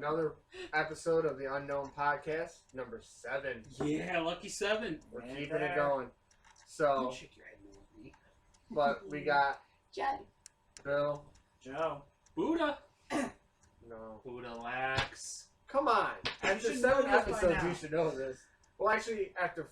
another episode of the Unknown Podcast, number 7. Yeah, lucky 7. We're keeping it going. So, Don't shake your head no with me. but we got Jen. Bill. Joe. Buddha. No. Buddha lax. Come on. After should 7 know this by episodes, now. you should know this. Well, actually, after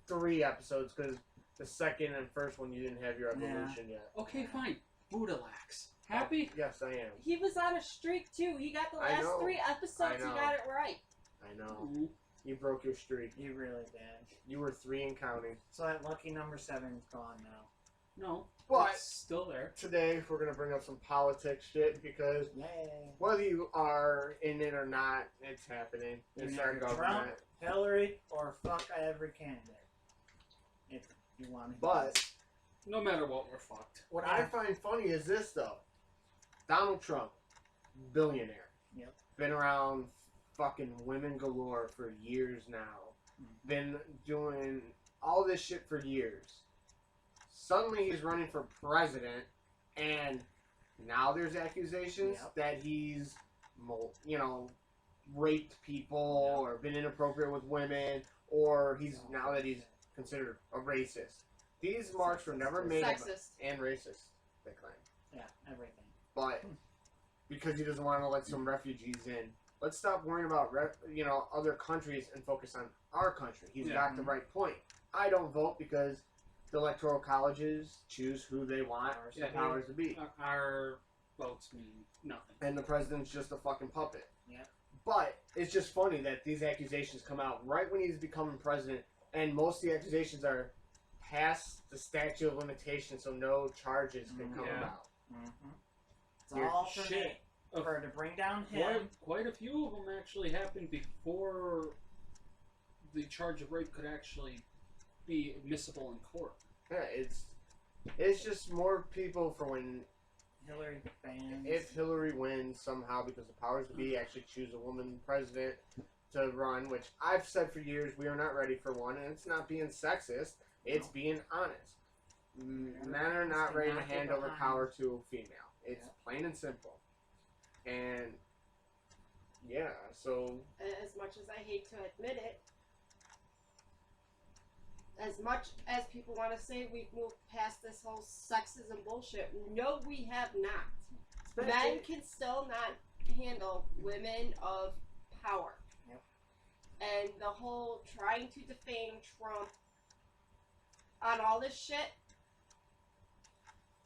3 episodes, because the second and first one you didn't have your evolution yet. Okay, fine. Buddha lax. Happy? Yes, I am. He was on a streak too. He got the I last know. 3 episodes. He know. got it right. I know. Ooh. You broke your streak. You really did. You were 3 and counting. So that lucky number 7 is gone now. No. But It's still there. today we're gonna bring up some politics shit because Yay. whether you are in it or not, it's happening. It's our Trump, government. Hillary, or fuck every candidate. If you want to. But No matter what, we're fucked. what I find funny is this though. Donald Trump, billionaire. Yep. Been around fucking women galore for years now. Been doing all this shit for years. Suddenly he's running for president, and now there's accusations Yep. that he's, raped people Yep. or been inappropriate with women, or now that he's considered a racist. These marks were never made Sexist. and racist, they claim. Yeah, everything. But because he doesn't want to let some refugees in, let's stop worrying about other countries and focus on our country. He's Yeah. got the right point. I don't vote because the electoral colleges choose who they want Powers the to be. powers to be, Our votes mean nothing. and the president's just a fucking puppet. Yep. But it's just funny that these accusations come out right when he's becoming president, and most of the accusations are past the statute of limitations, so no charges can come Yeah. about. Mm-hmm. It's You're all for shit. me. For to bring down him. Quite a few of them actually happened before the charge of rape could actually be admissible in court. Yeah, it's just more people for when Hillary fans. if Hillary wins somehow because the powers to be actually choose a woman president to run, which I've said for years we are not ready for one, and it's not being sexist, it's being honest. Men are not ready to hand over power to a female. It's plain and simple. And yeah, so As much as I hate to admit it, as much as people want to say we've moved past this whole sexism bullshit, no, we have not. Men can still not handle women of power. Yep. And the whole trying to defame Trump on all this shit,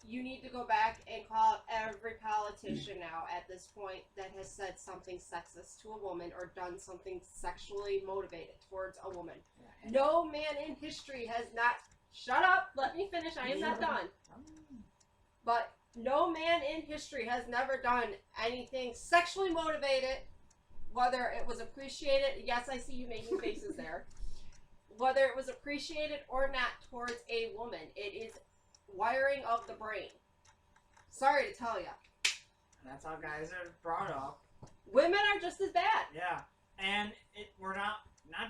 you need to go back and call out every politician now at this point that has said something sexist to a woman or done something sexually motivated towards a woman. Yeah. No man in history has not... Shut up! Let me finish. I am not done. But no man in history has never done anything sexually motivated, whether it was appreciated. Yes, I see you making faces there. Whether it was appreciated or not towards a woman. It is wiring of the brain. Sorry to tell you. That's how guys are brought up. Women are just as bad. Yeah. And we're not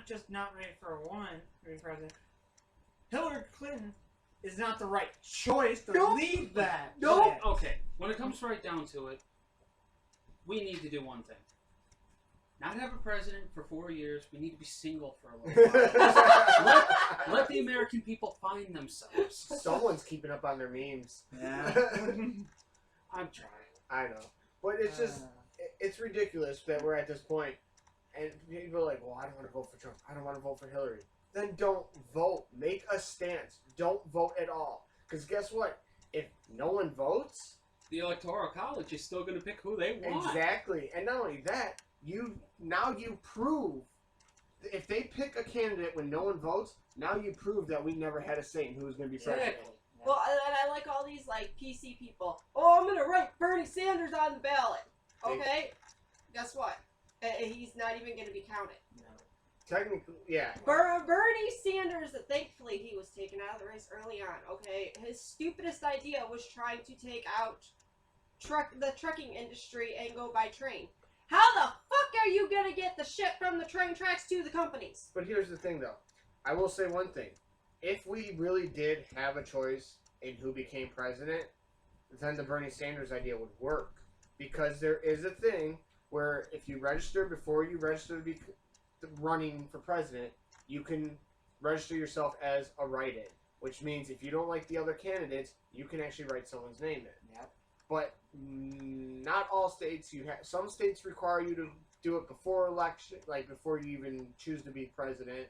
just not ready for a woman to be president. Hillary Clinton is not the right choice to Nope. lead that. Nope. shit. Okay, when it comes right down to it, we need to do one thing. Not have a president for 4 years. We need to be single for a little while. Let the American people find themselves. someone's keeping up on their memes. Yeah. I'm trying. I know. But it's just it's ridiculous that we're at this point, and people are like, well, I don't want to vote for Trump. I don't want to vote for Hillary. Then don't vote. Make a stance. Don't vote at all. Because guess what? If no one votes, The Electoral College is still going to pick who they want. exactly. And not only that, you prove, if they pick a candidate when no one votes, now you prove that we never had a say in who was going to be president. Exactly. Well, and I like all these, like, PC people. Oh, I'm going to write Bernie Sanders on the ballot. Okay? Guess what? He's not even going to be counted. No. Technically, yeah. Bernie Sanders, thankfully, he was taken out of the race early on, okay? His stupidest idea was trying to take out the trucking industry and go by train. How the fuck are you going to get the shit from the train tracks to the companies? But here's the thing, though. I will say one thing. If we really did have a choice in who became president, then the Bernie Sanders idea would work. Because there is a thing where if you register before you register to be running for president, you can register yourself as a write-in, which means if you don't like the other candidates, you can actually write someone's name in. Yep. But not all states. Some states require you to do it before election, like before you even choose to be president.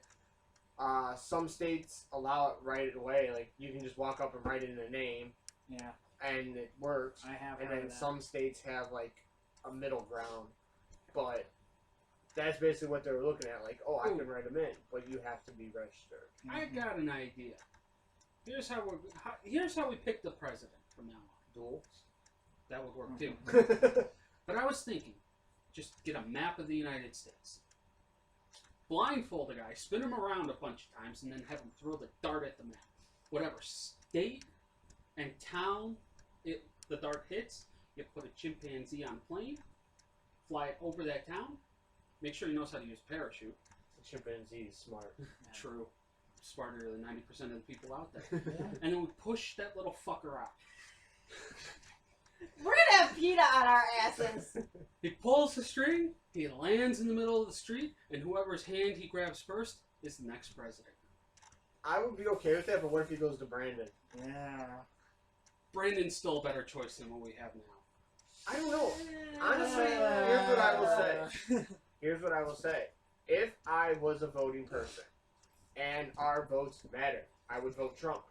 Some states allow it right away, like you can just walk up and write in a name, Yeah, and it works. I have And heard then of that. some states have like a middle ground, but that's basically what they were looking at. Like, oh, I can write them in, but you have to be registered. I got an idea. Here's how we pick the president from now on. Duels. That would work too. Mm-hmm. But I was thinking, just get a map of the United States. Blindfold a guy, spin him around a bunch of times, and then have him throw the dart at the map. Whatever state and town the dart hits, you put a chimpanzee on a plane, fly it over that town, make sure he knows how to use a parachute. The chimpanzee is smart. True. Smarter than 90% of the people out there. And then we push that little fucker out. We're gonna have PETA on our asses. He pulls the string, he lands in the middle of the street, and whoever's hand he grabs first is the next president. I would be okay with that, but what if he goes to Brandon? Yeah. Brandon's still a better choice than what we have now. I don't know. Honestly, here's what I will say. Here's what I will say. If I was a voting person and our votes matter, I would vote Trump.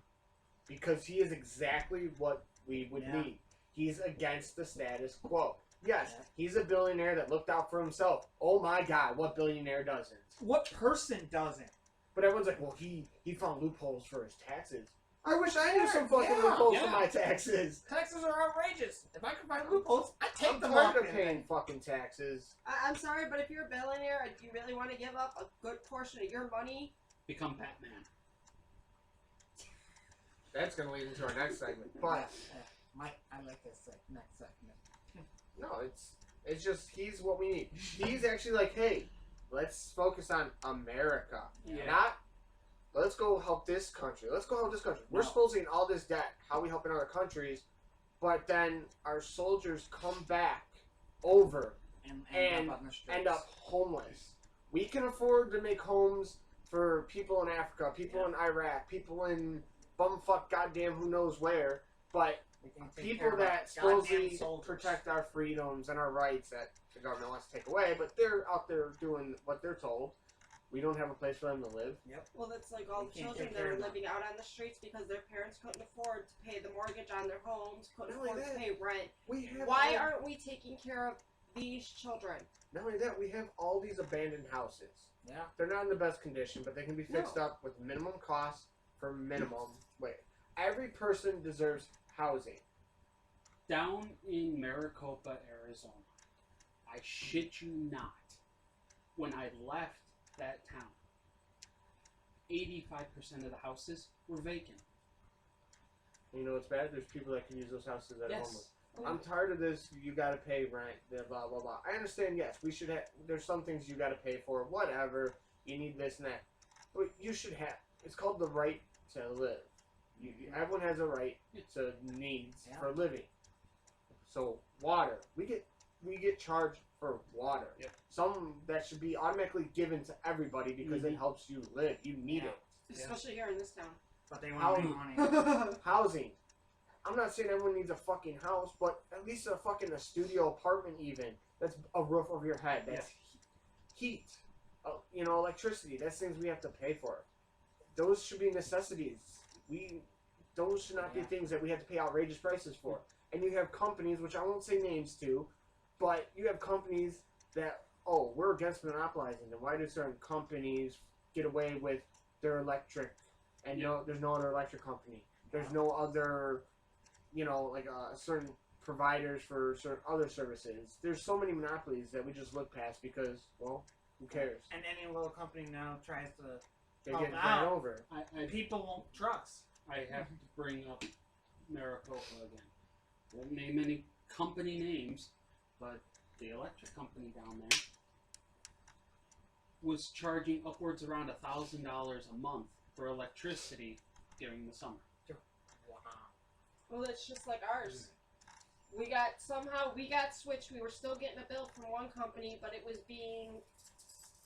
Because he is exactly what we would Yeah. need. He's against the status quo. Yes, Yeah. he's a billionaire that looked out for himself. Oh my god, what billionaire doesn't? What person doesn't? But everyone's like, well, he found loopholes for his taxes. I wish I knew some Sure, fucking yeah, loopholes for yeah. my taxes. Taxes are outrageous. If I could find loopholes, I'd take I'm them tired off. of paying fucking taxes. I'm sorry, but if you're a billionaire and you really want to give up a good portion of your money, Become Batman. That's gonna lead into our next segment. But I like this next segment. no, it's just he's what we need. He's actually like, hey, let's focus on America, Yeah. not let's go help this country. Let's go help this country. We're No. supposing all this debt. How we helping other countries, but then our soldiers come back over And And up on the streets. end up homeless. We can afford to make homes for people in Africa, people in Iraq, people in bumfuck goddamn who knows where, but We can take people care of that our supposedly goddamn soldiers. protect our freedoms and our rights that the government wants to take away, but they're out there doing what they're told. We don't have a place for them to live. well, that's like all We the can't children take that care are of them. living out on the streets because their parents couldn't afford to pay the mortgage on their homes, couldn't Not only afford to that, pay rent. We have Why all- aren't we taking care of these children? not only that, we have all these abandoned houses. Yeah. They're not in the best condition, but they can be fixed up with minimum cost for minimum wage. Every person deserves housing. Down in Maricopa, Arizona, I shit you not, when I left that town, 85% of the houses were vacant. You know what's bad? There's people that can use those houses at home. Yes. I'm tired of this. You gotta pay rent. Blah blah blah. I understand. Yes, we should have. There's some things you gotta pay for. Whatever. You need this and that. But you should have. It's called the right to live. Everyone has a right to needs Yeah. for living. So water. We get charged for water. Yep. Some that should be automatically given to everybody because it helps you live. You need Yeah. it. Especially here in this town. But they want to make How- money. Housing. I'm not saying everyone needs a fucking house, but at least a studio apartment even. That's a roof over your head. That's heat. Electricity. That's things we have to pay for. Those should be necessities. Those should not be Yeah. things that we have to pay outrageous prices for. And you have companies, which I won't say names to, but you have companies that, oh, we're against monopolizing them. Why do certain companies get away with their electric and there's no other electric company? There's no other, certain providers for certain other services. There's so many monopolies that we just look past because, well, who cares? And any little company now tries to. They Oh, get wow. ran over. I People won't trust. have to bring up Maricopa again. Won't name any company names, but the electric company down there was charging upwards around $1,000 a month for electricity during the summer. Wow. Well, it's just like ours. We got switched. We were still getting a bill from one company, but it was being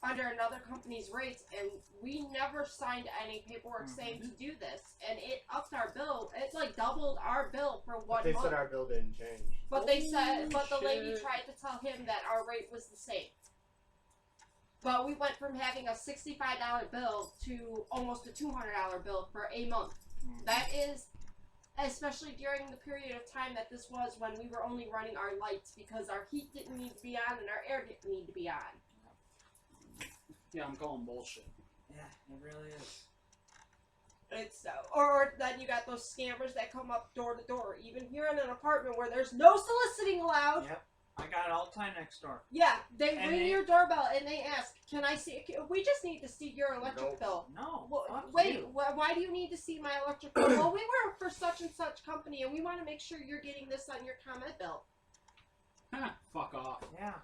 under another company's rates, and we never signed any paperwork saying to do this, and it upped our bill. It like doubled our bill for 1 They month. said our bill didn't change. But they said, but the Holy lady shit. tried to tell him that our rate was the same. But we went from having a $65 bill to almost a $200 bill for a month. That is, especially during the period of time that this was when we were only running our lights because our heat didn't need to be on and our air didn't need to be on. Yeah, I'm calling bullshit. Yeah, it really is. It's so. Or then you got those scammers that come up door to door, even here in an apartment where there's no soliciting allowed. Yep. I got it all the time next door. Yeah, they And ring they- your doorbell and they ask, "Can I see? We just need to see your electric Nope. bill." No. Well, fuck wait, you. why do you need to see my electric bill? Well, we work for such and such company, and we want to make sure you're getting this on your comment bill. Huh, fuck off. Yeah.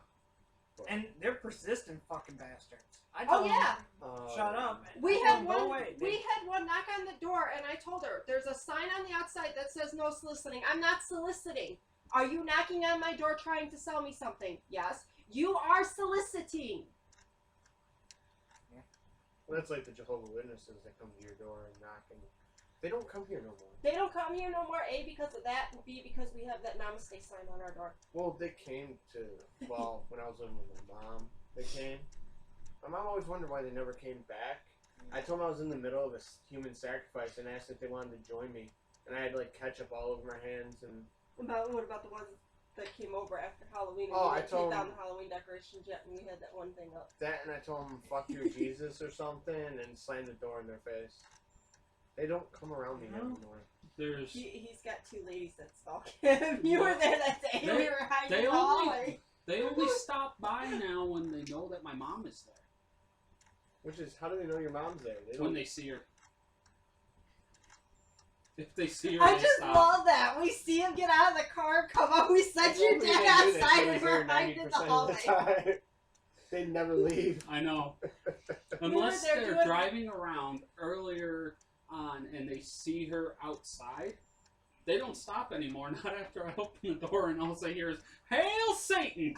And they're persistent fucking bastards. I Oh told yeah, them, shut up. we I told had them, go one. away. We had one knock on the door, and I told her, "There's a sign on the outside that says no soliciting. I'm not soliciting. Are you knocking on my door trying to sell me something? Yes. You are soliciting." Well, that's like the Jehovah's Witnesses that come to your door and knock, and they don't come here no more. They don't come here no more. A, because of that, and B, because we have that namaste sign on our door. Well, they came to, well, when I was living with my mom, they came. My mom always wondered why they never came back. I told them I was in the middle of a human sacrifice and asked if they wanted to join me. And I had like ketchup all over my hands and... What about the ones that came over after Halloween? And Oh, we I didn't told take down them- the Halloween decorations yet, and we had that one thing up. That, and I told them, fuck your Jesus or something, and slammed the door in their face. They don't come around me No. anymore. There's He's got two ladies that stalk him. You were there that day. They- we were hiding they in the only- hallway. they only stop by now when they know that my mom is there. Which is, how do they know your mom's there? They When don't... they see her. If they see her, I they just stop. love that. We see him get out of the car, come up, we sent If your only dad they knew that she outside, was and there we're hiding in the 90% of hallway. time. They'd never leave. I know. We were Unless there they're doing- driving around earlier on and they see her outside, they don't stop anymore. Not after I open the door and all I hear is, "Hail Satan!"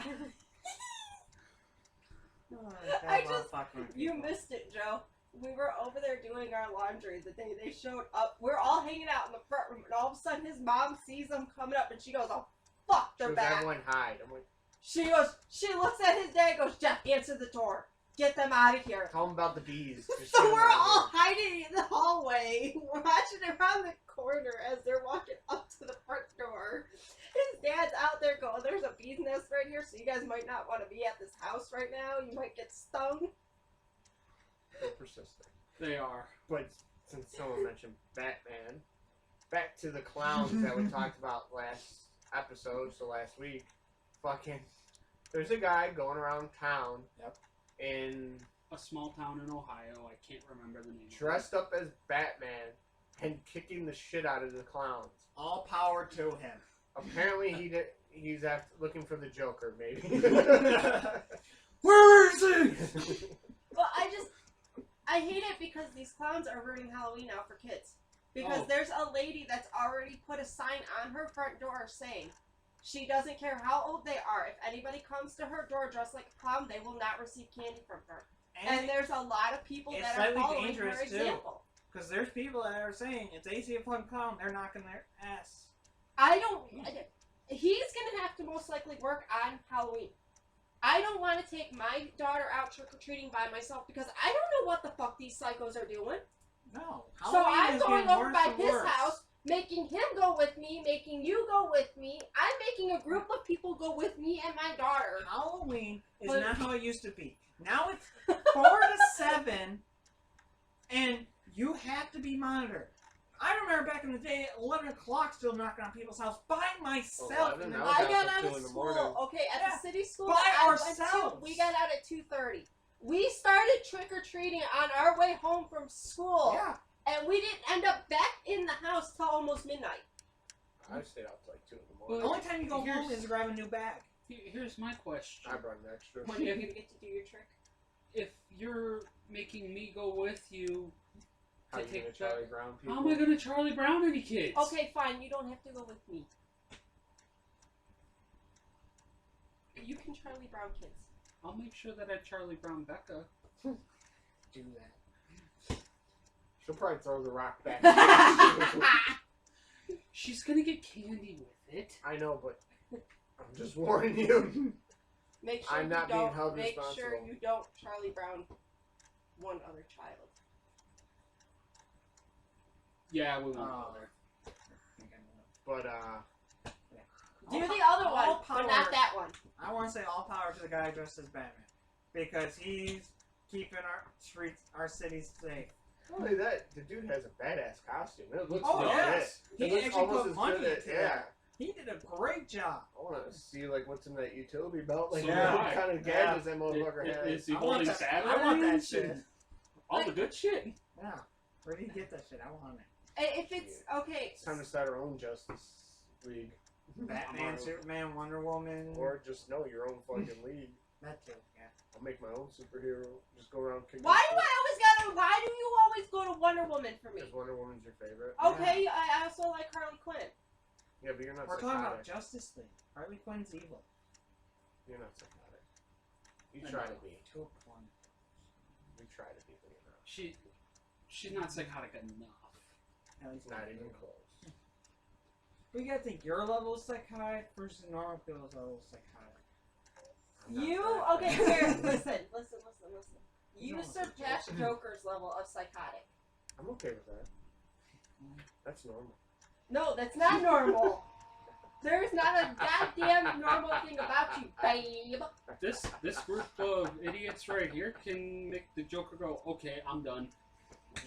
I just- You missed it, Joe. We were over there doing our laundry the day they showed up. We're all hanging out in the front room, and all of a sudden his mom sees them coming up, and she goes, "Oh, fuck, She they're goes, back." everyone hide. I'm like, She looks at his dad, and goes, "Jeff, answer the door. Get them out of here." tell them about the bees. Just So get 'em we're out of all here. hiding in the hallway, watching around the corner as they're walking up to the front door. His dad's out there going, "There's a bee's nest right here, so you guys might not want to be at this house right now. You might get stung." They're persistent. They are. But since someone mentioned Batman, back to the clowns that we talked about last episode, so last week. Fucking, there's a guy going around town. Yep. In A small town in Ohio. I can't remember the name. of it. dressed up as Batman and kicking the shit out of the clowns. All power to him. Apparently he's after looking for the Joker, maybe. Where is he? Well, I hate it because these clowns are ruining Halloween now for kids. Because Oh. there's a lady that's already put a sign on her front door saying she doesn't care how old they are. If anybody comes to her door dressed like a clown, they will not receive candy from her. And there's a lot of people it's that are slightly following her dangerous, too. example. Because there's people that are saying it's AC upon clown, they're knocking their ass. He's gonna have to most likely work on Halloween. I don't want to take my daughter out trick-or-treating by myself because I don't know what the fuck these psychos are doing. No. So Halloween I'm is going getting over worse by and his worse. house, making him go with me, making you go with me. I'm making a group of people go with me and my daughter. Halloween is But- not how it used to be. Now it's 4 to 7, and you have to be monitored. I remember back in the day, 11 o'clock still knocking on people's house by myself. 11, and no. then- was I out got till out 2 of in the school. morning. Okay, at Yeah. the city school, By I went ourselves. we got out at 2:30. We started trick-or-treating on our way home from school. Yeah. And we didn't end up back in the house till almost midnight. I stayed out till like 2 in the The morning. Well, only time you go Here's- home is to grab a new bag. Here's my question. I brought an extra. When are you gonna get to do your trick? If you're making me go with you, How to you take gonna Charlie Brown people? how am I gonna Charlie Brown any kids? Okay, fine. You don't have to go with me. you can Charlie Brown kids. I'll make sure that I Charlie Brown Becca. Do that. She'll probably throw the rock back. She's gonna get candy with it. I know, but I'm just warning you. Make sure I'm you not being don't. held Make sure responsible. you don't Charlie Brown one other child. Yeah, we won't go Oh. there. But Do the other one, all but not power- that one. I want to say all power to the guy dressed as Batman because he's keeping our streets, our cities safe. not only that, the dude has a badass costume. It looks Oh, legit. yes. It He looks actually almost put as money good as into yeah. it. He did a great job. I want to see like what's in that utility belt. Like So Yeah. what kind of gadgets that motherfucker Is has. he I want holding that- Saturn? I want that shit. All the good shit. Yeah. Where do you get that shit? I want it. If it's okay, It's time to start our own Justice League, Batman, on- Superman, Wonder Woman. or just know your own fucking league. that too. Yeah. I'll make my own superhero. Just go around kicking. why do you always go to Wonder Woman for me? Because Wonder Woman's your favorite. Okay, I also like Harley Quinn. Yeah, but you're not We're talking psychotic. about Justice League. Harley Quinn's evil. You're not psychotic. You try to be. To a point. You try to be, but you're not. She's not psychotic enough. At least Not even close. We gotta think your level of psychotic versus normal people's level of psychotic. I'm not You that okay? bad. Here, listen. You No, surpass Joker's level of psychotic. I'm okay with that. That's normal. No, that's not normal. There's not a goddamn normal thing about you, babe. This group of idiots right here can make the Joker go, okay, I'm done.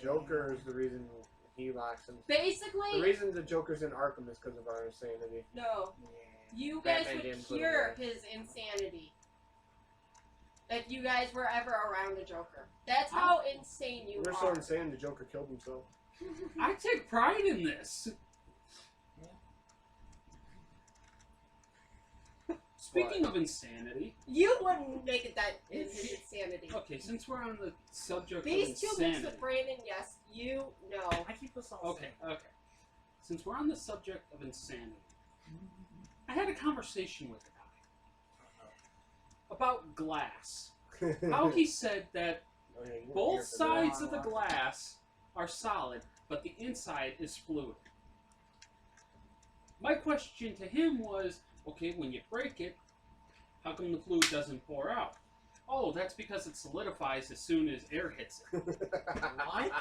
Joker is the reason he locks him. The Basically, reason the Joker's in Arkham is because of our insanity. no. Yeah. You guys Batman would didn't put him cure there. his insanity if you guys were ever around the Joker. That's how insane you We're so are. insane the Joker killed himself. I take pride in this. Speaking of insanity, You wouldn't make it that insanity. okay, since we're on the subject These of two insanity, mixed with Brandon, yes, you know. I keep us all okay, since we're on the subject of insanity, I had a conversation with a guy about glass. How he said that Oh, yeah, you weren't both here for that. sides of the glass are solid, but the inside is fluid. My question to him was, okay, when you break it, how come the fluid doesn't pour out? Oh, that's because it solidifies as soon as air hits it. What?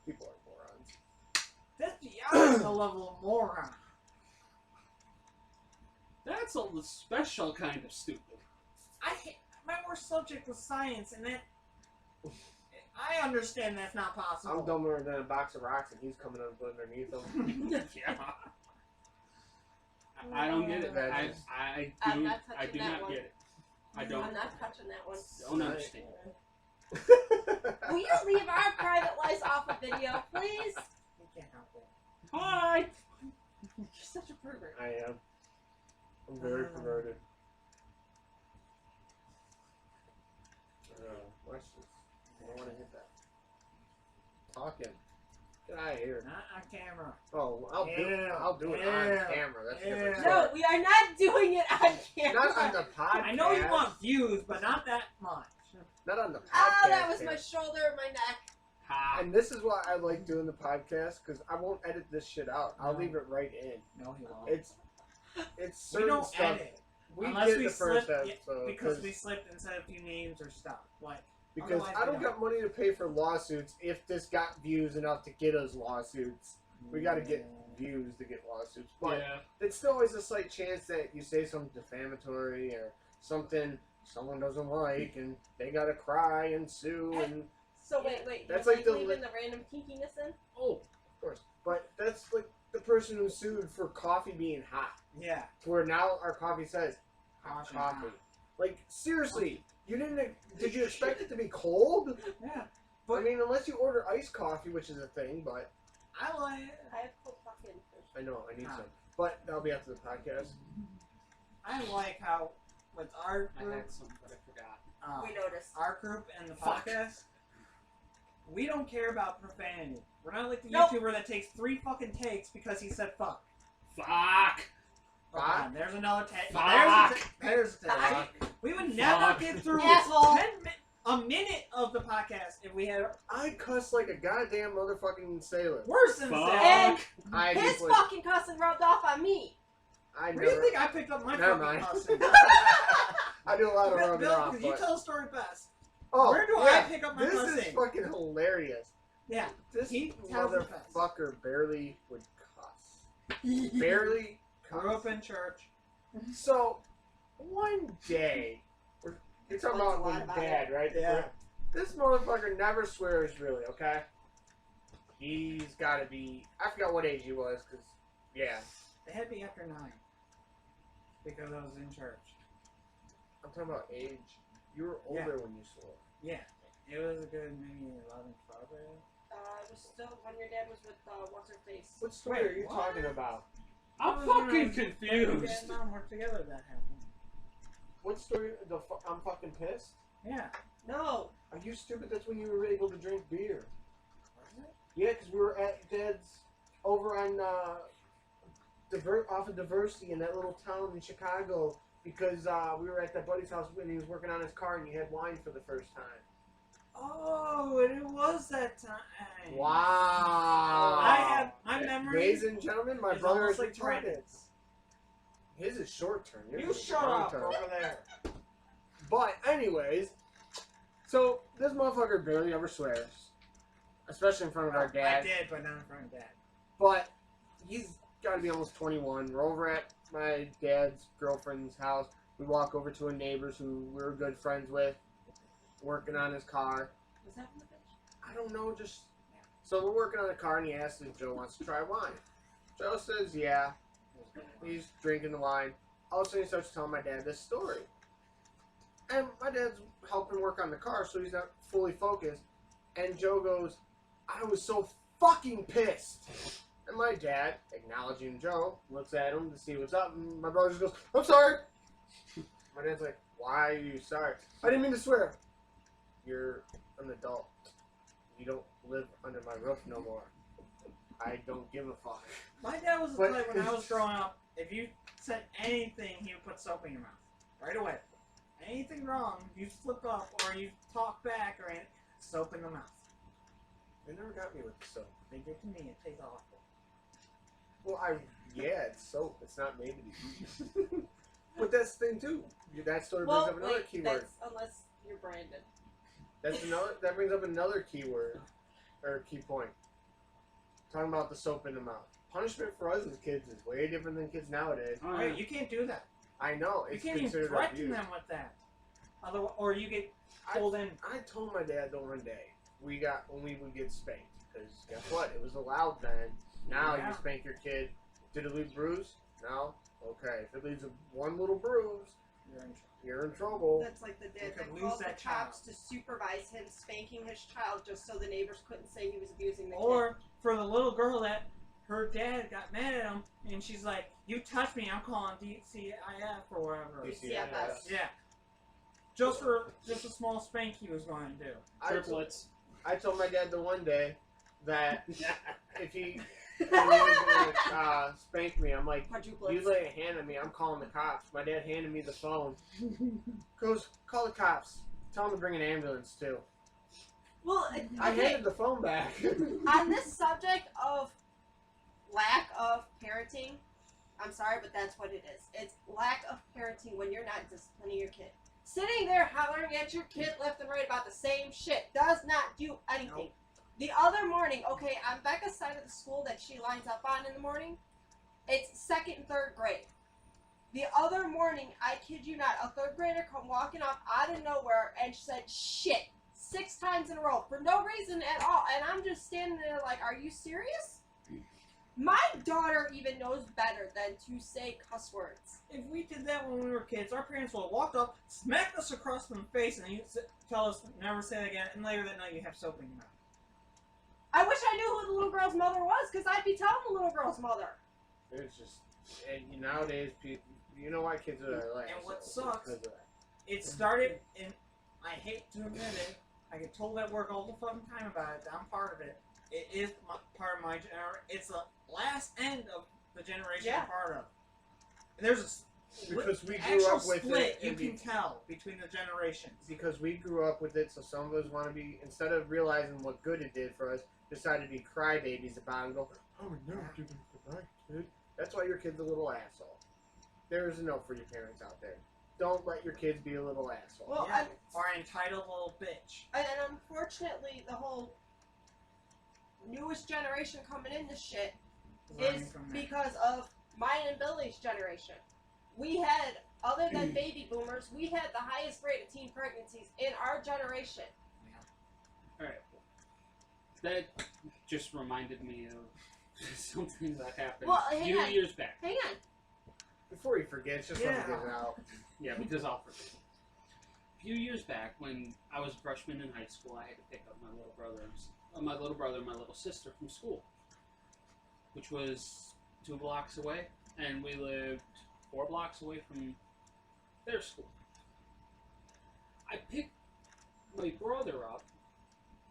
People are morons. That's beyond the level of moron. That's a special kind of stupid. My worst subject was science, and that I understand that's not possible. I'm dumber than a box of rocks, and he's coming up underneath them. Yeah. I don't get it. That I I'm do not touching do that not one. get it. I I'm don't not touching that one. don't understand. Will you leave our private lives off the video, please? You can't help it. Hi. You're such a pervert. I am. I'm very perverted. Watch this. I don't want to hit that. Talking. Get out of here. Not on camera. Oh, I'll do it Yeah. on camera. That's a different. No, story. we are not doing it on camera. Not on the podcast. I know you want views, but not that much. Not on the podcast. Oh, that was my Cam. shoulder and my neck. Ha. And this is why I like doing the podcast, because I won't edit this shit out. I'll No. leave it right in. No, he won't. It's we certain don't stuff. edit We unless did we the first slip episode because we slipped and said a few names or stuff. Like because otherwise I we don't got money to pay for lawsuits. If this got views enough to get us lawsuits, we got to get views to get lawsuits. But Yeah. it's still always a slight chance that you say something defamatory or something someone doesn't like, and they gotta cry and sue. And So wait, That's you're like the leaving the random kinkiness in? oh, of course. But that's like the person who sued for coffee being hot. Yeah. To where now our coffee says hot Coffee coffee. hot. Like seriously, you didn't? Did you expect it to be cold? Yeah. I mean, unless you order iced coffee, which is a thing. But I like it. I have cold coffee in the fridge. I know I need Ah. some. But that'll be after the podcast. I like how with our I group, had something, but I forgot. We noticed. our group and the Fuck. podcast, we don't care about profanity. We're not like the Nope. YouTuber that takes 3 fucking takes because he said fuck. Fuck. Oh, Fuck. God, there's another tag. Fuck. There's a tag. Fuck. We would never Fuck. get through Asshole. a minute of the podcast if we had I cuss like a goddamn motherfucking sailor. worse than Fuck. that. I His just was, fucking cussing rubbed off on me. I Where do you never. think I picked up my Never fucking mind. cussing? I do a lot of Bill, rubbing Bill, off. could you But, tell the story best? oh, Where do yeah, I pick up my this cussing? is fucking hilarious. Yeah, This he tells it best. motherfucker barely would cuss. Barely Grew up cuss. in church. So, one day, you're talking Explains a about lot with about dad, right? Yeah. This motherfucker never swears really, okay? He's gotta be, I forgot what age he was, because, yeah. It had to be after 9. Because I was in church. I'm talking about age. You were older when you swore. Yeah. It was a good maybe 11, 12. It was still when your dad was with what's her face. What story Wait, are you what? talking about? I'm It was when fucking I was- when confused. Dad and Mom worked together that happened. What story? I'm fucking pissed? Yeah. No. Are you stupid? That's when you were able to drink beer. Was it? Yeah, because we were at Dad's over on off of Diversity in that little town in Chicago because we were at that buddy's house when he was working on his car and he had wine for the first time. Oh, it was that time. Wow! I have my memory. Ladies and gentlemen, my is brother is almost like retarded. Brandon's. His is short term. yours You is shut long up term. over there. But anyways, so this motherfucker barely ever swears, especially in front of our I dad. did, but not in front of Dad. But he's got to be almost 21. We're over at my dad's girlfriend's house. We walk over to a neighbor's who we're good friends with, working on his car. Was that from the bitch? I don't know, just so we're working on the car, and he asks if Joe wants to try wine. Joe says, "Yeah." He's drinking the wine. All of a sudden, he starts telling my dad this story, and my dad's helping work on the car, so he's not fully focused. And Joe goes, "I was so fucking pissed." And my dad, acknowledging Joe, looks at him to see what's up, and my brother just goes, "I'm sorry." My dad's like, "Why are you sorry?" "I didn't mean to swear." "You're an adult. You don't live under my roof no more. I don't give a fuck." My dad was the But- type when I was growing up, if you said anything, he would put soap in your mouth. Right away. Anything wrong, you slip up or you talk back or anything, soap in the mouth. They never got me with the soap. They did to me, it tastes awful. Well, yeah, it's soap. It's not made to be used. But that's the thing too. That story brings Well, up another wait, keyword. that's unless you're Brandon. That brings up another keyword or key point. Talking about the soap in the mouth. Punishment for us as kids is way different than kids nowadays. Oh, Right, yeah. you can't do that. I know You it's can't even considered threaten abuse. them with that. Otherwise, or you get pulled in. I told my dad the one day when we would get spanked because guess what? It was allowed then. Now Yeah. you spank your kid. Did it leave bruise? No. Okay. If it leaves one little bruise, You're in trouble. you're in trouble. That's like the You dad could that lose called the that cops child. to supervise him spanking his child just so the neighbors couldn't say he was abusing the Or for the little girl that her dad got mad at him, and she's like, "You touched me, I'm calling DCIF or whatever." kid. DCIF. DCFS. Yeah. Just for just a small spank he was going to do. Triplets. I told my dad the one day that if he was gonna spank me, I'm like, Quadruplets. you lay a hand on me, I'm calling the cops. My dad handed me the phone. Goes, call the cops. Tell them to bring an ambulance too. Well, I okay, handed the phone back. on this subject of lack of parenting, I'm sorry, but that's what it is. It's lack of parenting when you're not disciplining your kid. Sitting there hollering at your kid left and right about the same shit does not do anything. Nope. The other morning, okay, on Becca's side of the school that she lines up on in the morning, it's 2nd and 3rd grade. The other morning, I kid you not, a 3rd grader come walking up out of nowhere and she said shit 6 times in a row for no reason at all. And I'm just standing there like, are you serious? My daughter even knows better than to say cuss words. If we did that when we were kids, our parents would have walked up, smacked us across the face, and tell us never say it again. And later that night, you have soap in your mouth. I wish I knew who the little girl's mother was, because I'd be telling the little girl's mother. It's just and nowadays, people, you know why kids are like. And what so, sucks- because of that. It started, and I hate to admit it, I get told at work all the fucking time about it. I'm part of it. It is part of my generation. It's the last end of the generation Yeah. I'm part of. There's a Because we grew actual up with split it. you and can tell between the generations. because we grew up with it, so some of us want to be, instead of realizing what good it did for us, decided to be crybabies about it and go, I would never do this to my kid. That's why your kid's a little asshole. There's a note for your parents out there. Don't let your kids be a little asshole. Well, Yeah. Or entitled little bitch. and unfortunately, the whole newest generation coming in this shit Learning is from that. because of mine and Billy's generation. We had, other than baby boomers, we had the highest rate of teen pregnancies in our generation. Alright. That just reminded me of something that happened Well, a hang few on. years back. Hang on. Before he forgets, just let me get it out. Yeah, because I'll forget. A few years back, when I was a freshman in high school, I had to pick up my little brother and my little sister from school, which was 2 blocks away, and we lived 4 blocks away from their school. I picked my brother up,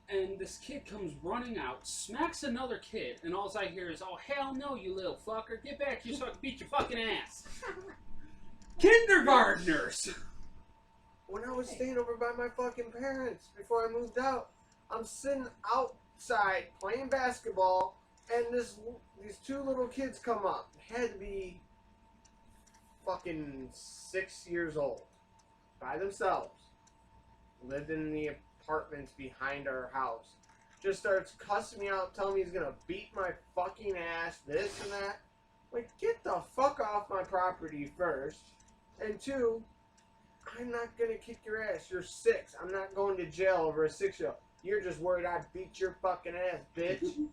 and this kid comes running out, smacks another kid, and all I hear is, "Oh, hell no, you little fucker. Get back here so I can beat your fucking ass." Kindergartners! When I was staying over by my fucking parents before I moved out, I'm sitting outside playing basketball, and these 2 little kids come up. Had to be fucking 6 years old, by themselves. Lived in the apartments behind our house. Just starts cussing me out, telling me he's gonna beat my fucking ass, this and that. Like, get the fuck off my property first. And 2, I'm not gonna kick your ass. You're 6. I'm not going to jail over a 6-year-old. You're just worried I'd beat your fucking ass, bitch.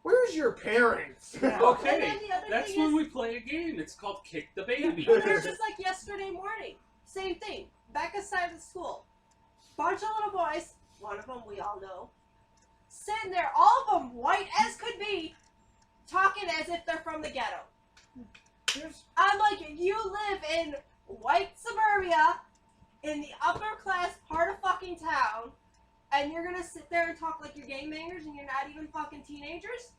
Where's your parents? And Okay, then the other that's thing when is, we play a game. It's called Kick the Baby. There's just like yesterday morning. Same thing. Becca's side of the school. Bunch of little boys, one of them we all know, sitting there, all of them white as could be, talking as if they're from the ghetto. I'm like, you live in white suburbia, in the upper class part of fucking town, and you're gonna sit there and talk like you're gangbangers and you're not even fucking teenagers?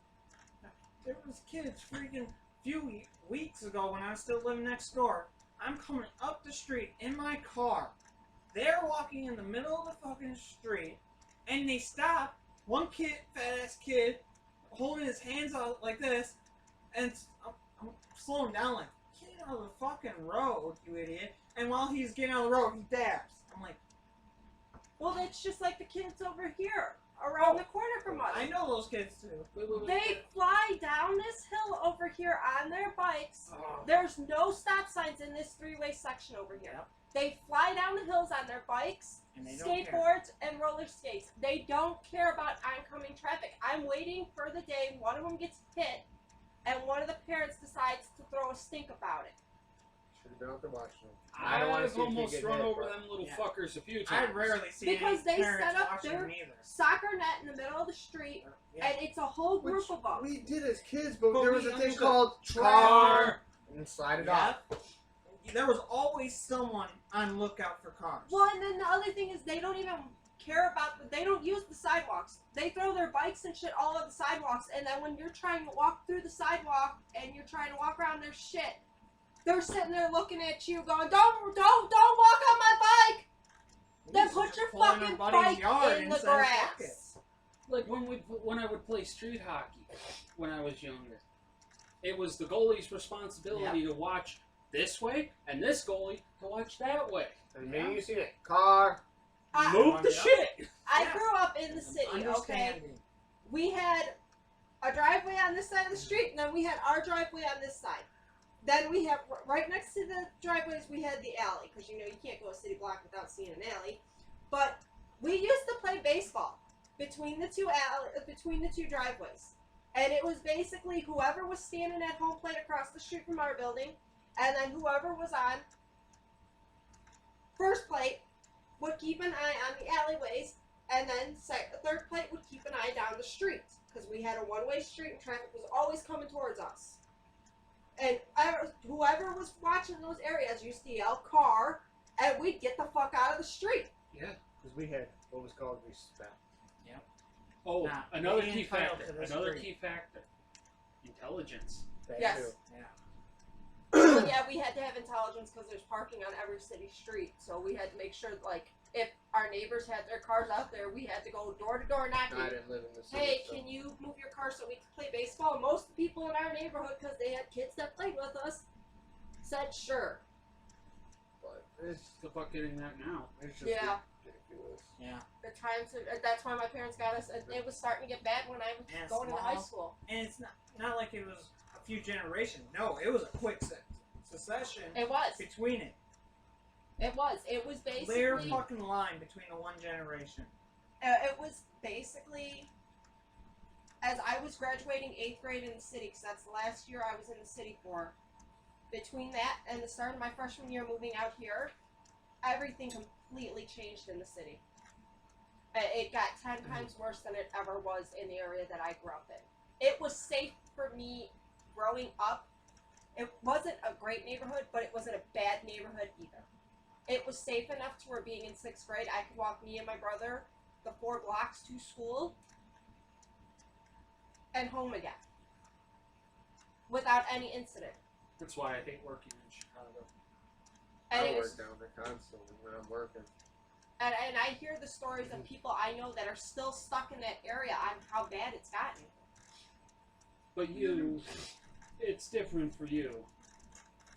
There was kids freaking few weeks ago when I was still living next door. I'm coming up the street in my car. They're walking in the middle of the fucking street, and they stop. One kid, fat ass kid, holding his hands out like this, and I'm slowing down like, get out of the fucking road, you idiot. And while he's getting out of the road, he dabs. I'm like, Well, it's just like the kids over here, around the corner from us. I know those kids too. They fly down this hill over here on their bikes. Oh. There's no stop signs in this 3-way section over here. Yep. They fly down the hills on their bikes, And they don't care. skateboards, and roller skates. They don't care about oncoming traffic. I'm waiting for the day one of them gets hit and one of the parents decides to throw a stink about it. Should have been out there watching them. I don't I've wanna see a kid almost get run hit, over but- them little Yeah. fuckers a few I times. rarely see Because any they parents set up watching their- them either. Soccer net in the middle of the street, Yeah. and it's a whole group Which of them. we did as kids, but, But there we was a thing understood. called Car. and slide it off. Yeah. There was always someone on lookout for cars. Well, and then the other thing is they don't even care about they don't use the sidewalks. They throw their bikes and shit all over the sidewalks, and then when you're trying to walk through the sidewalk and you're trying to walk around their shit, they're sitting there looking at you going, don't walk on my bike! Then We used to put your pull in our fucking buddy's bike yard in and the say, "Fuck it." grass. Like when I would play street hockey when I was younger, it was the goalie's responsibility to watch this way and this goalie to watch that way. And maybe you seen it. Car. Move the Yeah. shit. I Yeah. grew up in the city, okay? Understanding. We had a driveway on this side of the street, and then we had our driveway on this side. Then we have, right next to the driveways, we had the alley, because you know you can't go a city block without seeing an alley. But we used to play baseball between the two driveways. And it was basically whoever was standing at home plate across the street from our building, and then whoever was on first plate would keep an eye on the alleyways, and then third plate would keep an eye down the street, because we had a one-way street and traffic was always coming towards us. And whoever was watching those areas used to yell car, and we'd get the fuck out of the street. Yeah. Because we had what was called respect. Oh, Nah, another being key entitled factor. to this Another street. key factor. Intelligence. That Yes. too. Yeah. So yeah, we had to have intelligence because there's parking on every city street. So we had to make sure, like, if our neighbors had their cars out there, we had to go door to door knocking. I didn't live in the city. Hey, so. can you move your car so we can play baseball? Most of the people in our neighborhood, because they had kids that played with us, said sure. But it's The fuck getting that now? just Yeah. ridiculous. Yeah. The times that's why my parents got us. It was starting to get bad when I was And going into small. high school. And it's not like it was a few generations. No, it was a quick succession It was. between it. It was. It was basically. Clear fucking line between the one generation. It was basically. As I was graduating 8th grade in the city, because that's the last year I was in the city for. Between that and the start of my freshman year moving out here, everything completely changed in the city. It got 10 times worse than it ever was in the area that I grew up in. It was safe for me growing up. It wasn't a great neighborhood, but it wasn't a bad neighborhood either. It was safe enough to where being in 6th grade, I could walk me and my brother the 4 blocks to school and home again without any incident. That's why I hate working in Chicago. And I it work was, down there constantly when I'm working. and I hear the stories of people I know that are still stuck in that area on how bad it's gotten. But you, it's different for you.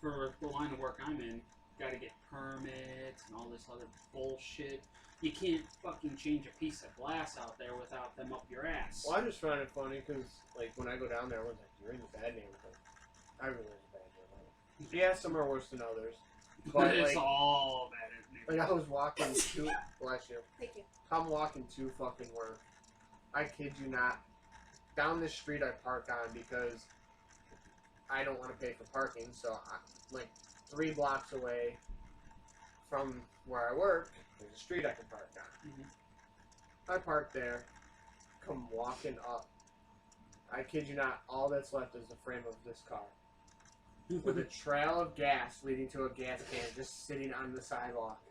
For the line of work I'm in, gotta get permits and all this other bullshit. You can't fucking change a piece of glass out there without them up your ass. Well, I just find it funny because, like, when I go down there, everyone's like, "You're in a bad neighborhood." I really in a bad neighborhood. Yeah, some are worse than others. But it's like, all bad. like I was walking to, bless you. Thank you. I'm walking to fucking work. I kid you not. Down this street I park on because I don't want to pay for parking. So I'm like 3 blocks away from where I work. There's a street I can park on. Mhm. I park there. Come walking up. I kid you not. All that's left is the frame of this car. With a trail of gas leading to a gas can just sitting on the sidewalk.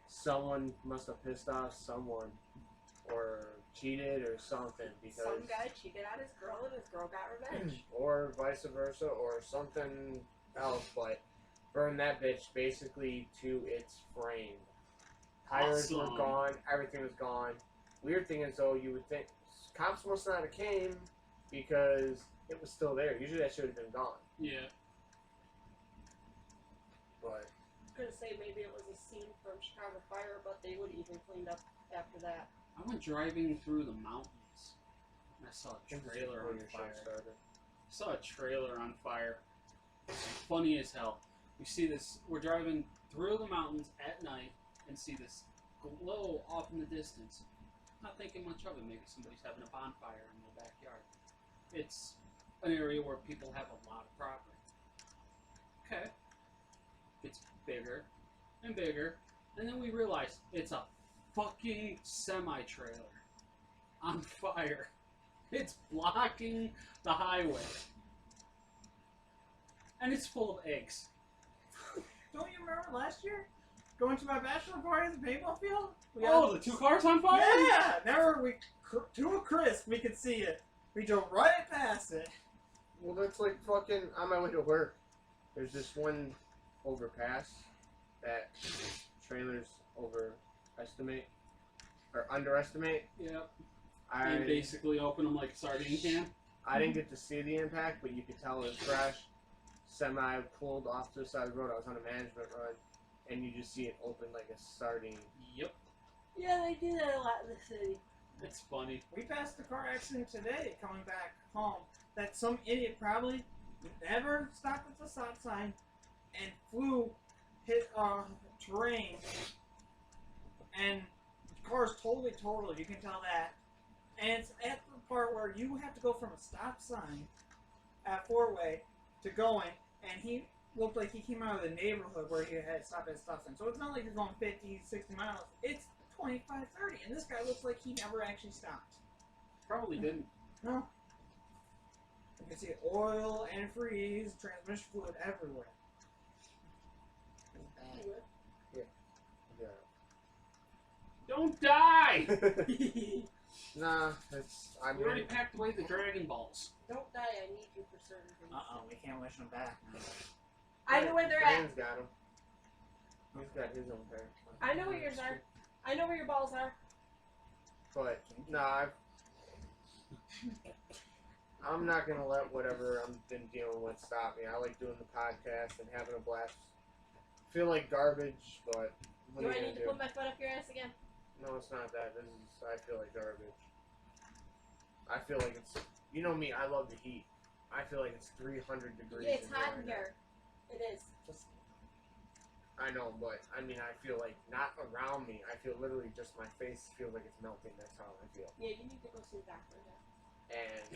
Someone must have pissed off someone or cheated or something because Some guy cheated on his girl and his girl got revenge. or vice versa or something else, but burned that bitch basically to its frame. Tires were Awesome. gone, everything was gone. Weird thing is though, you would think cops must not have came because it was still there. Usually that should have been gone. Yeah. But I was gonna say maybe it was a scene from Chicago Fire, but they would even cleaned up after that. I went driving through the mountains. And I saw a trailer on your fire. shit started. I saw a trailer on fire. Funny as hell. You see this, we're driving through the mountains at night and see this glow off in the distance. Not thinking much of it. Maybe somebody's having a bonfire in their backyard. It's an area where people have a lot of property. Okay. It's bigger and bigger. And then we realize it's a fucking semi-trailer on fire. It's blocking the highway. And it's full of eggs. Don't you remember last year? Going to my bachelor party at the paintball field? We Oh, had- the 2 cars on fire? Yeah! Never, to a crisp, we could see it. We drove right past it. Well, that's like fucking on my way to work. There's this one overpass that trailers overestimate or underestimate. Yep. I And basically open them like a sardine can. I didn't get to see the impact, but you could tell it was fresh. Semi pulled off to the side of the road. I was on a management run, and you just see it open like a sardine. Yep. Yeah, they do that a lot in the city. It's funny. We passed a car accident today coming back home that some idiot probably never stopped at the stop sign and hit terrain, and the car is totally totaled. You can tell that. And it's at the part where you have to go from a stop sign at 4-way to going, and he looked like he came out of the neighborhood where he had stopped at a stop sign. So it's not like you're going 50, 60 miles. It's 25, 30, and this guy looks like he never actually stopped. Probably didn't. No. You can see oil, antifreeze, transmission fluid everywhere. It's bad. Yeah. Don't die! Nah, it's I We already mean, packed away the Dragon Balls. Don't die, I need you for surgery. We can't wish him back. No. I know where they're Brandon's at. got him. He's got his own pair. I know where yours are. I know where your balls are. But nah, I'm not gonna let whatever I've been dealing with stop me. I like doing the podcast and having a blast. Feel like garbage, but what Do are I you need gonna to do? put my foot up your ass again? No, it's not that. This is. I feel like garbage. I feel like it's. You know me. I love the heat. I feel like it's 300 degrees. Yeah, it's in hot here in right here. It is. Just now. I know, but I mean, I feel like not around me. I feel literally just my face feels like it's melting. That's how I feel. Yeah, you need to go see the doctor now. And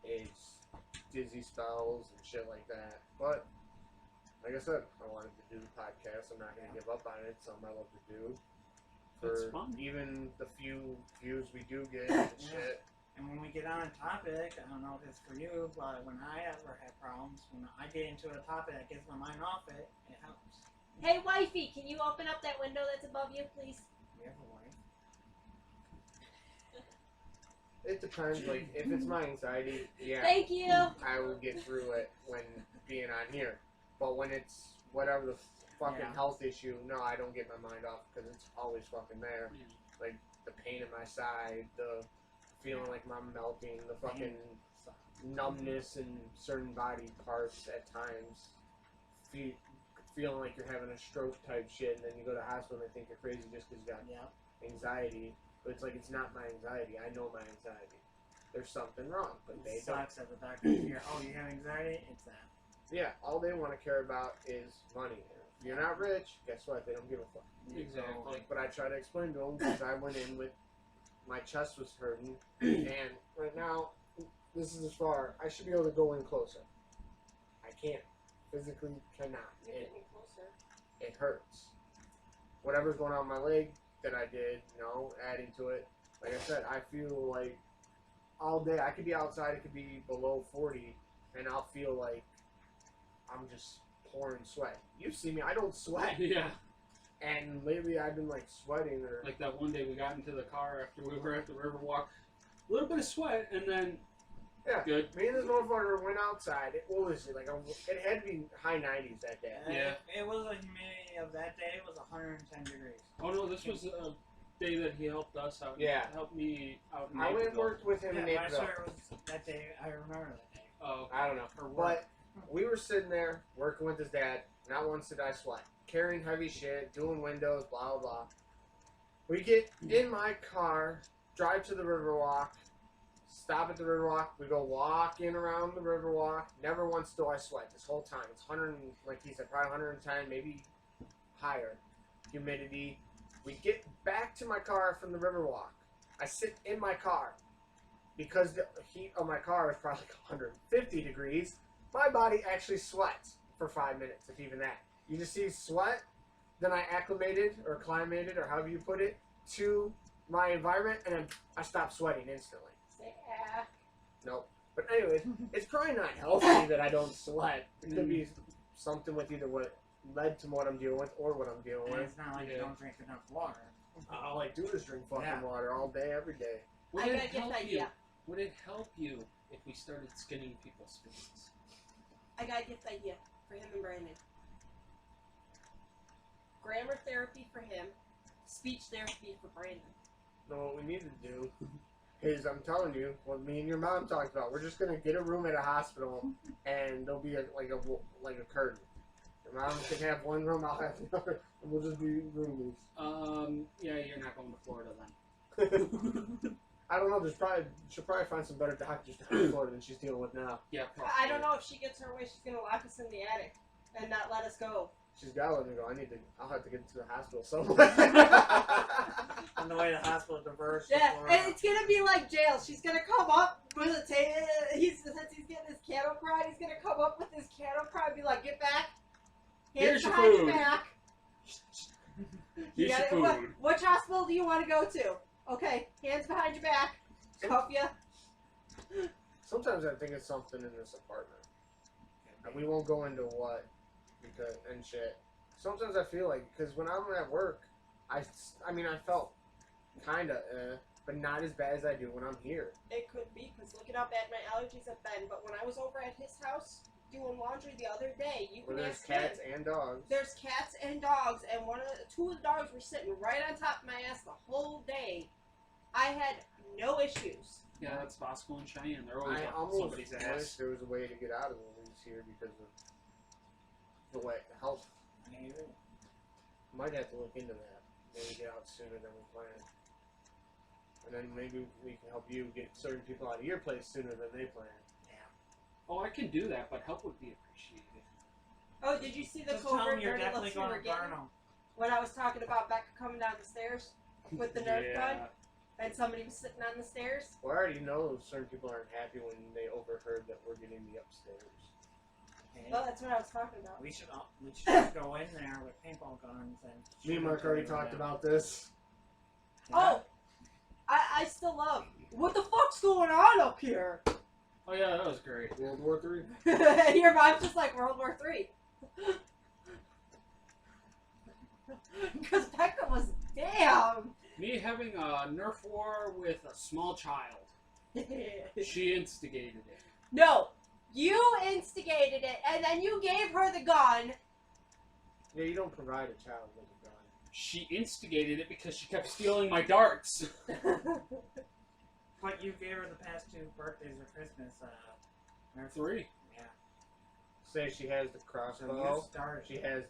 it's dizzy spells and shit like that. But like I said, I wanted to do the podcast. I'm not gonna give up on it. It's something I love to do. It's For fun. even the few views we do get and Yeah. shit. And when we get on a topic, I don't know if it's for you, but when I ever have problems, when I get into a topic that gets my mind off it, it helps. Hey, wifey, can you open up that window that's above you, please? We have a wife. It depends. Like if it's my anxiety, yeah, Thank you. I will get through it when being on here. But when it's whatever the fucking Yeah. health issue, no, I don't get my mind off because it's always fucking there. Yeah. Like the pain in my side, the feeling like I'm melting, the fucking numbness in certain body parts at times, feeling like you're having a stroke type shit, and then you go to the hospital and they think you're crazy just because you got Yeah. anxiety. But it's like it's not my anxiety. I know my anxiety. There's something wrong, but they It don't. sucks at the doctor hear, oh, you have anxiety? It's that. Yeah, all they want to care about is money. If you're not rich, guess what? They don't give a fuck. Exactly. But I try to explain to them because I went in with my chest was hurting, and right now this is as far. I should be able to go in closer. I can't. Physically cannot. You're getting closer. It hurts. Whatever's going on in my leg that I did, you know, adding to it. Like I said, I feel like all day I could be outside. It could be below 40, and I'll feel like I'm just pouring sweat. You see me? I don't sweat. Yeah. And lately I've been like sweating or Like that one day we got into the car after we were at the Riverwalk. A little bit of sweat, and then yeah. good. Me and this motherfucker went outside. What was it? Like it had to be high 90s that day. Yeah. It was a humidity of that day. It was 110 degrees. Oh no, this was a day that he helped us out. Yeah. Helped me out. In I went and Naperville. worked with him in Yeah, but I Naperville. swear it was that day. I remember that day. Oh. I don't know. For work. But we were sitting there working with his dad. Not once did I sweat. Carrying heavy shit, doing windows, blah, blah, blah. We get in my car, drive to the Riverwalk, stop at the Riverwalk. We go walking around the Riverwalk. Never once do I sweat this whole time. It's 100, like he said, probably 110, maybe higher humidity. We get back to my car from the Riverwalk. I sit in my car. Because the heat of my car is probably like 150 degrees, my body actually sweats for 5 minutes, if even that. You just see sweat, then I acclimated, or acclimated, or however you put it, to my environment, and then I stop sweating instantly. Say, Nope. But anyways, it's probably not healthy that I don't sweat. It could be something with either what led to what I'm dealing with or what I'm dealing And with. it's not like you Yeah. don't drink enough water. All I do is drink fucking Yeah. water all day, every day. Would I it got a gift help idea. you? Would it help you if we started skinning people's faces? I got a gift idea for him and Brandon. Grammar therapy for him, speech therapy for Brandon. No, what we need to do is, I'm telling you, what me and your mom talked about. We're just gonna get a room at a hospital, and there'll be like a curtain. Your mom can have one room, I'll have the other, and we'll just be roomies. Yeah, you're not going to Florida then. I don't know. She'll probably find some better doctors down in Florida than she's dealing with now. Yeah, probably. I don't know if she gets her way, she's gonna lock us in the attic and not let us go. She's gotta let me go. I'll have to get to the hospital somewhere. On the way to the hospital to Verse. Yeah, and it's gonna be like jail. She's gonna come up with a table. Since he's getting his cattle prod, he's gonna come up with his cattle prod and be like, "Get back, hands Here's your behind food. your back." You Here's gotta- your food. Which hospital do you want to go to? Okay, hands behind your back, cuff ya. Sometimes I think it's something in this apartment. And we won't go into what and shit. Sometimes I feel like, because when I'm at work, I mean, I felt kind of, but not as bad as I do when I'm here. It could be, because look at how bad my allergies have been. But when I was over at his house, doing laundry the other day. You Where can there's ask him. cats and dogs. There's cats and dogs, and two of the dogs were sitting right on top of my ass the whole day. I had no issues. Yeah, that's Bosco and Cheyenne. They're always I on almost somebody's wish ass. there was a way to get out of the lease here because of the way health. Maybe. Might have to look into that. Maybe get out sooner than we planned. And then maybe we can help you get certain people out of your place sooner than they planned. Oh, I can do that, but help would be appreciated. Oh, did you see the Just tell them covert you're dirty definitely looks we going were to getting burn them. when I was talking about Becca coming down the stairs with the Nerf gun, Yeah. and somebody was sitting on the stairs? Well, I already know certain people aren't happy when they overheard that we're getting the upstairs. Okay. Well, that's what I was talking about. We should just go in there with paintball guns and. Me and Mark already talked about this. Oh, I still love. What the fuck's going on up here? Oh yeah, that was great. World War III. Your mom's just like World War III. Because Becca was damn. Me having a Nerf war with a small child. She instigated it. No, you instigated it, and then you gave her the gun. Yeah, you don't provide a child with a gun. She instigated it because she kept stealing my darts. But you gave her the past 2 birthdays or Christmas. Nerf 3. Yeah. Say she has the So crossbow. you started. She has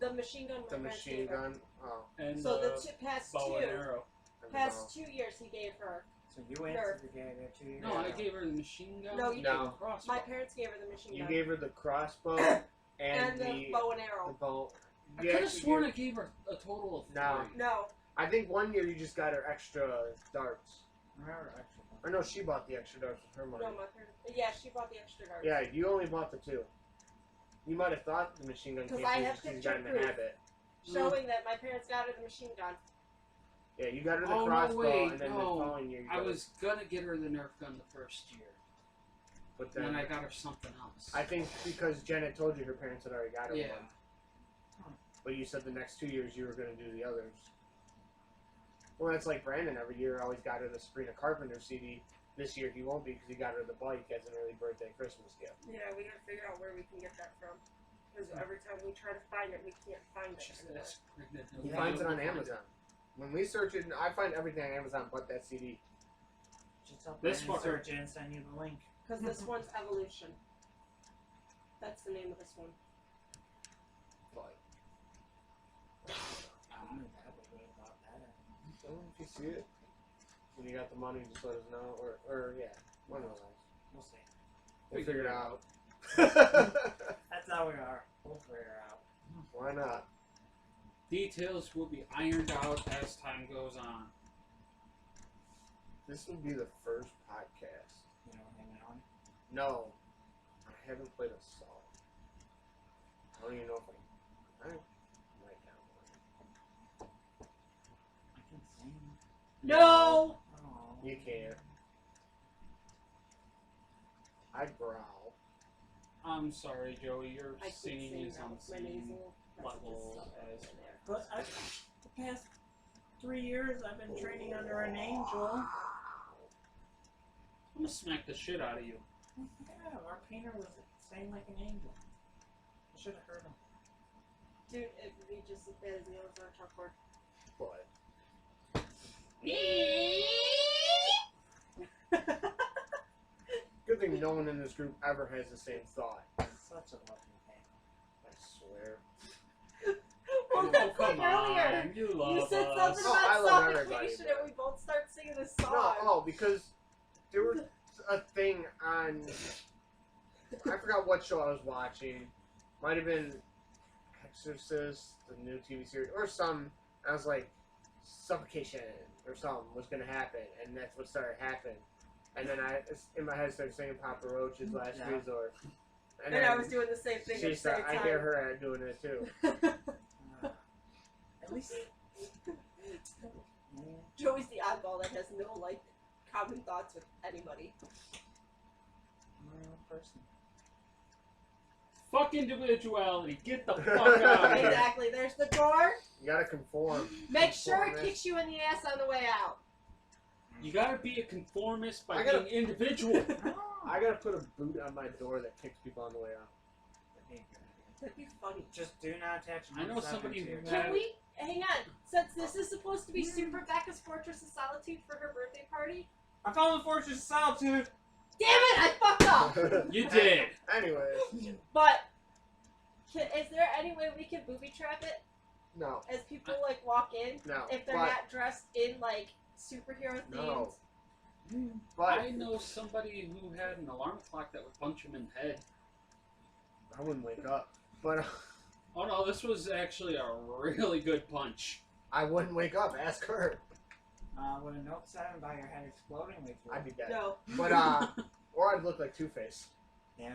the machine gun. the my parents machine gave her. gun. Oh, And So the the past bow and two, arrow. and the bow. past 2 years he gave her. So you instigated it 2 years. No, I gave her the machine gun. No, you No. The crossbow. My parents gave her the machine You gun gave her the crossbow and the the bow and the arrow. bow. I You could have actually sworn I gave- gave her a total of 3. No. No, I think one year you just got her extra darts. Remember, actually. Or no, she bought the extra darts with her money. no, my parents. Yeah, she bought the extra darts. Yeah, you only bought the 2. You might have thought the machine gun 'Cause came I through have just 'cause you picture got in the proof. habit. Showing that my parents got her the machine gun. Yeah, you got her the Oh, no, crossbow, wait, and then no. the following year you got I her- was gonna get her the Nerf gun the first year. But And then then I got her something else. I think because Jen had told you her parents had already got her Yeah. one. But you said the next 2 years you were going to do the others. Well, that's like Brandon every year always got her the Sabrina Carpenter CD. This year he won't be because he got her the bike as an early birthday Christmas gift. Yeah, we gotta figure out where we can get that from. Because every time we try to find it, we can't find it She's anymore. this pregnant. He Yeah, finds it on Find Amazon. When we search it, I find everything on Amazon but that CD. Just help This this one- search and send you the link. Because this one's Evolution. That's the name of this one. But I knew that we would have bought that. so if you see it, when you got the money, just let us know. Or yeah, one of those. We'll see. We'll figure it out. That's how we are. We'll figure it out. Why not? Details will be ironed out as time goes on. This would be the first podcast. You know, hang on. No, I haven't played a song. I don't even know if I might have I can sing. No! Oh. one. You can't. I growl. I'm sorry, Joey. Your I keep singing saying is that on with the my same nasal level passages as. in there. But the past 3 years, I've been training under an angel. I'm gonna smack the shit out of you. Yeah, our painter was saying like an angel. I should have heard him. Dude, it would be just as bad as nails on a chalkboard. But good thing no one in this group ever has the same thought. Such a lucky painter. I swear. Well, Oh, that's come like earlier. on. You love You said us. something Oh, I about love everybody, suffocation but- and we both start singing this No, song. oh, because there was a thing on. I forgot what show I was watching. Might have been Exorcist, the new TV series, or some. I was like, suffocation or something was gonna happen, and that's what started happening. And then I, in my head, started singing Papa Roach's Last Yeah. Resort. And I was doing the same thing at She the same started, time. I hear her doing it too. At least. Joey's the oddball that has no like common thoughts with anybody. I'm a real person. Fuck individuality. Get the fuck out of here. Exactly. There's the door. You gotta conform. Make sure it Conformist. kicks you in the ass on the way out. You gotta be a conformist by I gotta- being individual. No. I gotta put a boot on my door that kicks people on the way out. That'd be a good idea. That'd be funny. Just do not attach. I know somebody to your who car. Can we hang on? Since this is supposed to be Super Becca's Fortress of Solitude for her birthday party. I found the Fortress of Solitude. Damn it! I fucked up. You did. Anyways, But is there any way we can booby trap it no, as people like walk in no. if they're but, not dressed in like superhero themed? No. But I know somebody who had an alarm clock that would punch him in the head. I wouldn't wake up. But Oh no, this was actually a really good punch. I wouldn't wake up. Ask her. With a Note 7 by your head exploding way through. I'd be dead. No. But or I'd look like Two-Face. Yeah.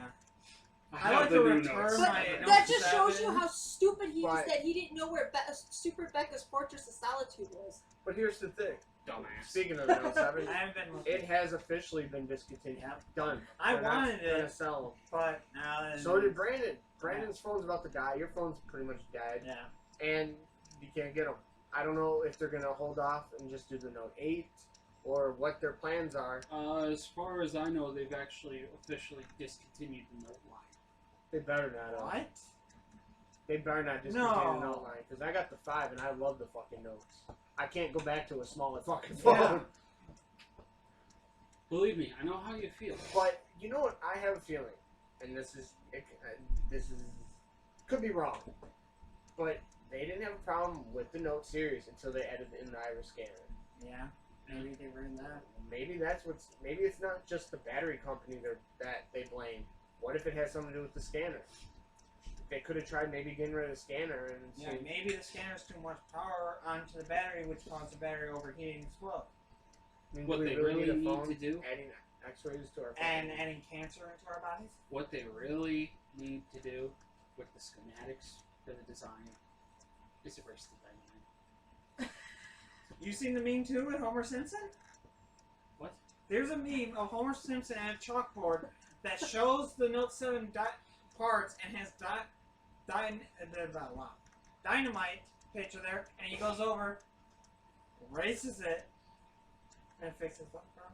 I I have like the to new return notes. But my Note that just shows 7. you how stupid he is But- that he didn't know where Super Becca's Fortress of Solitude was. But here's the thing. Dumbass. Speaking of the Note 7, I haven't been looking. it has officially been discontinued. Yep. Done. I They're not wanted gonna it, sell them. but now that So did Brandon. Brandon's phone's about to die. Your phone's pretty much dead. Yeah. And you can't get them. I don't know if they're going to hold off and just do the Note 8 or what their plans are. As far as I know, they've actually officially discontinued the Note line. They better not. What? They better not discontinue No. the Note line. Because I got the 5 and I love the fucking Notes. I can't go back to a smaller fucking phone. Yeah. Believe me, I know how you feel. But you know what? I have a feeling, and this is could be wrong, but they didn't have a problem with the Note series until they added in the iris scanner. Yeah. Maybe they were in that. Maybe that's what's. Maybe it's not just the battery company that they blame. What if it has something to do with the scanner? They could have tried maybe getting rid of the scanner and Yeah, see. maybe the scanner's too much power onto the battery, which causes the battery overheating and explode. I mean, What do we they really really a need phone to do, adding X-rays to our And phone? adding cancer into our bodies. what they really need to do with the schematics for the design is erase the dynamite. You seen the meme too with Homer Simpson? What? There's a meme of Homer Simpson at a chalkboard that shows the Note 7 parts and has dynamite picture there, and he goes over, erases it, and fixes the problem.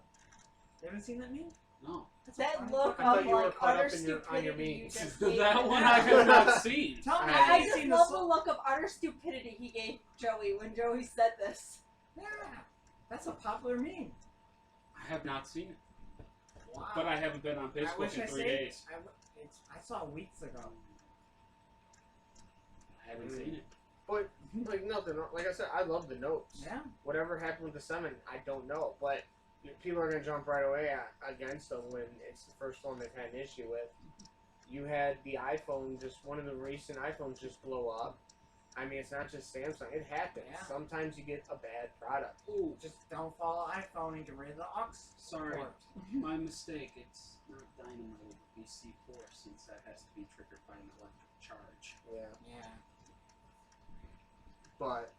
You haven't seen that meme? No. That's That funny. look I thought of you were like caught utter up in your- on your stupidity you memes. just gave That me. one I have not seen. Tell me, I have I you just seen love the the look of utter stupidity he gave Joey when Joey said this. Yeah, that's a popular meme. I have not seen it, Wow. but I haven't been on I Facebook wish in I 3 saved- days. I saw it weeks ago. I haven't seen it. But like nothing. Like I said, I love the Notes. Yeah. Whatever happened with the 7, I don't know. But people are gonna jump right away against them when it's the first one they've had an issue with. You had the iPhone, just one of the recent iPhones, just blow up. I mean, it's not just Samsung. It happens. Yeah. Sometimes you get a bad product. Ooh, Just don't follow iPhone and get rid of the aux. sorry. port. My mistake. It's not dynamo, BC4, since that has to be triggered by an electric charge. Yeah. Yeah. But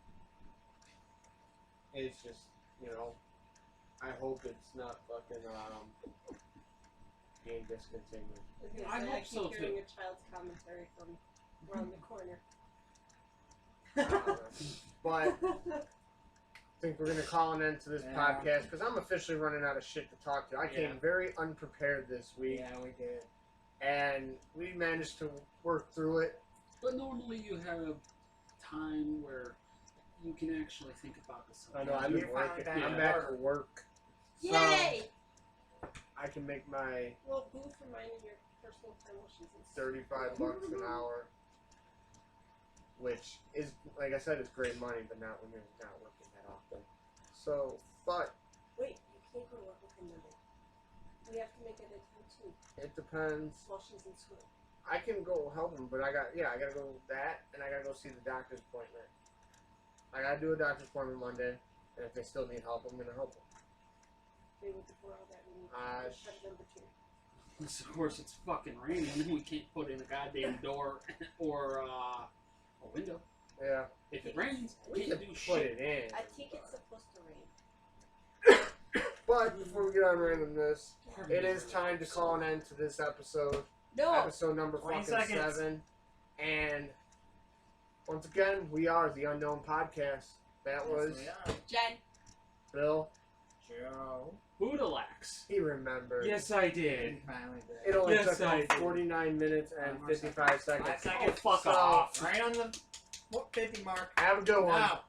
it's just, I hope it's not fucking being discontinued. I hope keep so, hearing too. a child's commentary from around the corner. But I think we're gonna call an end to this Yeah. podcast because I'm officially running out of shit to talk to. I came Yeah. very unprepared this week, Yeah, we did. and we managed to work through it. But normally you have time where you can actually think about this. I know I've You're been finally working. back I'm at back to work. So Yay! I can make my Well, boo for minding your personal promotions and stuff. $35 an hour, which is, like I said, it's great money, but not when you're not working that often. So, but Wait, you can't go to work with him Monday. We have to make it a time too. it depends. While she's in school. I can go help him, but I gotta go with that, and I gotta go see the doctor's appointment. I gotta do a doctor's appointment Monday, and if they still need help, I'm gonna help them. They would before all that we need sh- to number 2. Of course, it's fucking raining. We can't put in a goddamn door or a window. Yeah, If it rains, we we can can't do put shit. it in. I think it's supposed to rain. But before we get on randomness, Pardon it me. is time to call an end to this episode. No! Episode number 20 fucking seconds. 7. And once again, we are the Unknown Podcast. That was Yes, we are. Jen. Bill. Joe. Boodalax. He remembered. Yes, I did. Finally did. It only Yes, took I him did. 49 minutes and 55 seconds. 5 seconds. Oh, fuck So, off. Right on the 50 mark. Have a good one. Now.